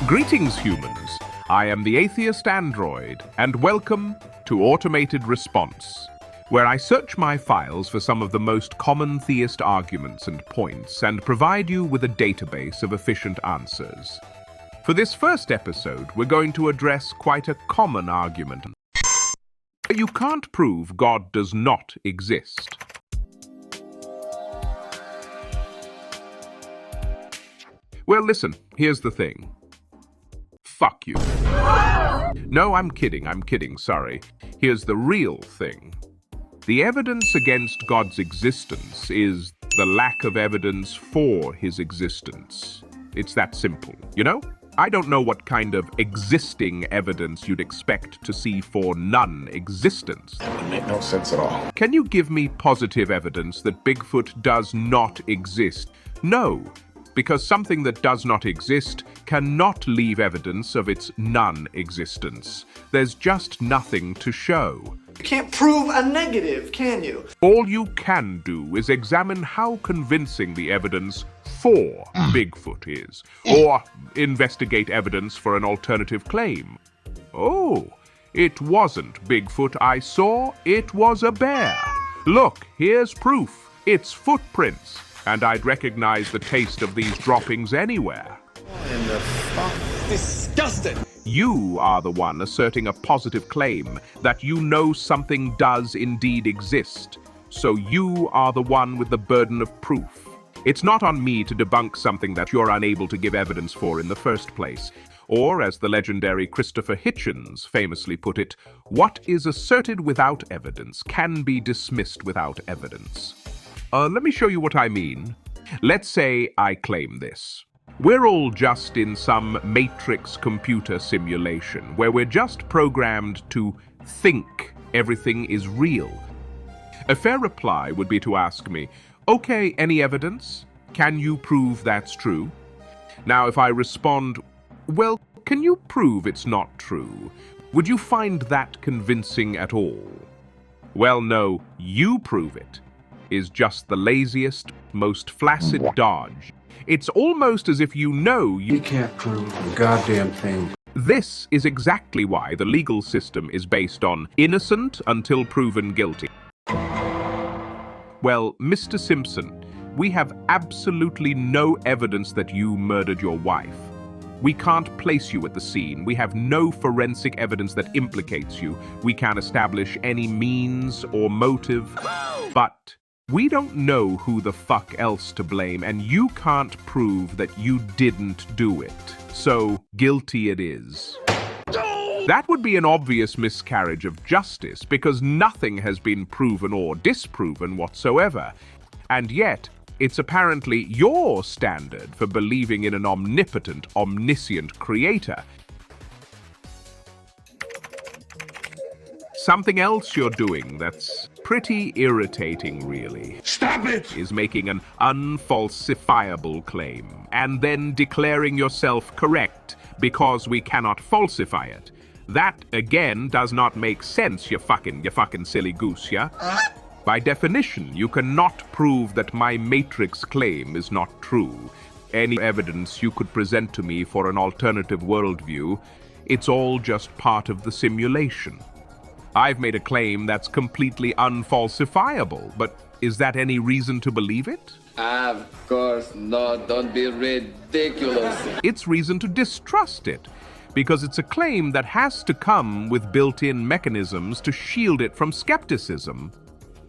Greetings, humans. I am the Atheist Android, and welcome to Automated Response, where I search my files for some of the most common theist arguments and points and provide you with a database of efficient answers. For this first episode, we're going to address quite a common argument. You can't prove God does not exist. Well, listen, here's the thing. Fuck you. No, I'm kidding, sorry. Here's the real thing. The evidence against God's existence is the lack of evidence for his existence. It's that simple, you know? I don't know what kind of existing evidence you'd expect to see for non-existence. That would make no sense at all. Can you give me positive evidence that Bigfoot does not exist? No, because something that does not exist cannot leave evidence of its non-existence. There's just nothing to show. You can't prove a negative, can you? All you can do is examine how convincing the evidence for Bigfoot is, or investigate evidence for an alternative claim. Oh, it wasn't Bigfoot I saw, it was a bear. Look, here's proof. It's footprints, and I'd recognize the taste of these droppings anywhere. What in the fuck? Disgusting! You are the one asserting a positive claim that you know something does indeed exist. So you are the one with the burden of proof. It's not on me to debunk something that you're unable to give evidence for in the first place. Or, as the legendary Christopher Hitchens famously put it, what is asserted without evidence can be dismissed without evidence. Let me show you what I mean. Let's say I claim this. We're all just in some matrix computer simulation where we're just programmed to think everything is real. A fair reply would be to ask me, okay, any evidence? Can you prove that's true? Now, if I respond, well, can you prove it's not true? Would you find that convincing at all? Well, no, you prove it is just the laziest, most flaccid dodge. It's almost as if you know You can't prove a goddamn thing. This is exactly why the legal system is based on innocent until proven guilty. Well, Mr. Simpson, we have absolutely no evidence that you murdered your wife. We can't place you at the scene. We have no forensic evidence that implicates you. We can't establish any means or motive. But we don't know who the fuck else to blame, and you can't prove that you didn't do it. So, guilty it is. That would be an obvious miscarriage of justice, because nothing has been proven or disproven whatsoever. And yet, it's apparently your standard for believing in an omnipotent, omniscient creator. Something else you're doing that's pretty irritating, really. Stop it! Is making an unfalsifiable claim, and then declaring yourself correct because we cannot falsify it. That, again, does not make sense, you fucking silly goose, yeah? By definition, you cannot prove that my matrix claim is not true. Any evidence you could present to me for an alternative worldview, it's all just part of the simulation. I've made a claim that's completely unfalsifiable, but is that any reason to believe it? Of course not, don't be ridiculous. It's reason to distrust it, because it's a claim that has to come with built-in mechanisms to shield it from skepticism.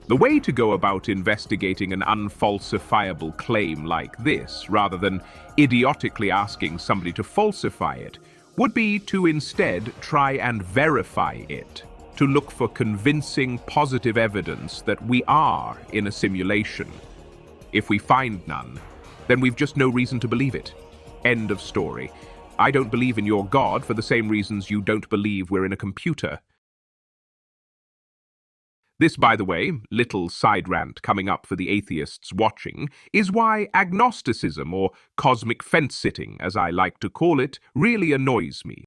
The way to go about investigating an unfalsifiable claim like this, rather than idiotically asking somebody to falsify it, would be to instead try and verify it, to look for convincing positive evidence that we are in a simulation. If we find none, then we've just no reason to believe it. End of story. I don't believe in your God for the same reasons you don't believe we're in a computer. This, by the way, little side rant coming up for the atheists watching, is why agnosticism, or cosmic fence-sitting, as I like to call it, really annoys me.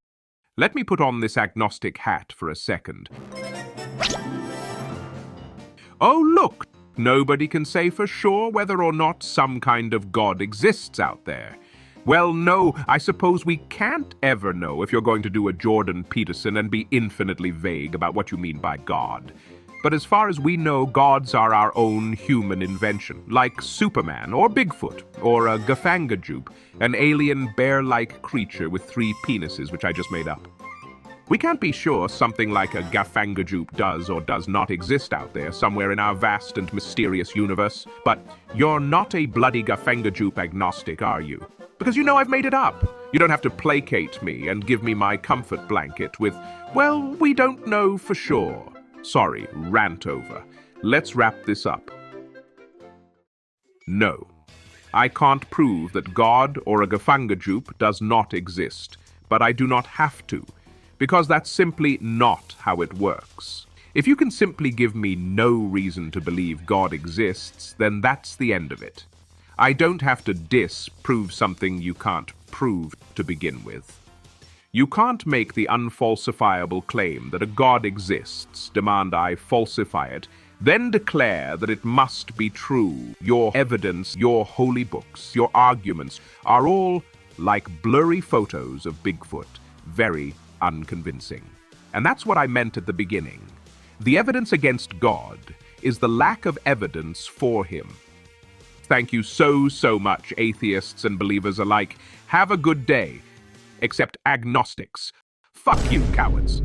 Let me put on this agnostic hat for a second. Oh, look! Nobody can say for sure whether or not some kind of God exists out there. Well, no, I suppose we can't ever know if you're going to do a Jordan Peterson and be infinitely vague about what you mean by God. But as far as we know, gods are our own human invention, like Superman or Bigfoot or a Gafangajupe, an alien bear-like creature with 3 penises, which I just made up. We can't be sure something like a Gafangajupe does or does not exist out there somewhere in our vast and mysterious universe, but you're not a bloody Gafangajupe agnostic, are you? Because you know I've made it up. You don't have to placate me and give me my comfort blanket with, well, we don't know for sure. Sorry, rant over. Let's wrap this up. No, I can't prove that God or a Gafangajupe does not exist, but I do not have to, because that's simply not how it works. If you can simply give me no reason to believe God exists, then that's the end of it. I don't have to disprove something you can't prove to begin with. You can't make the unfalsifiable claim that a God exists, demand I falsify it, then declare that it must be true. Your evidence, your holy books, your arguments are all like blurry photos of Bigfoot, very unconvincing. And that's what I meant at the beginning. The evidence against God is the lack of evidence for him. Thank you so much, atheists and believers alike. Have a good day. Except agnostics. Fuck you, cowards.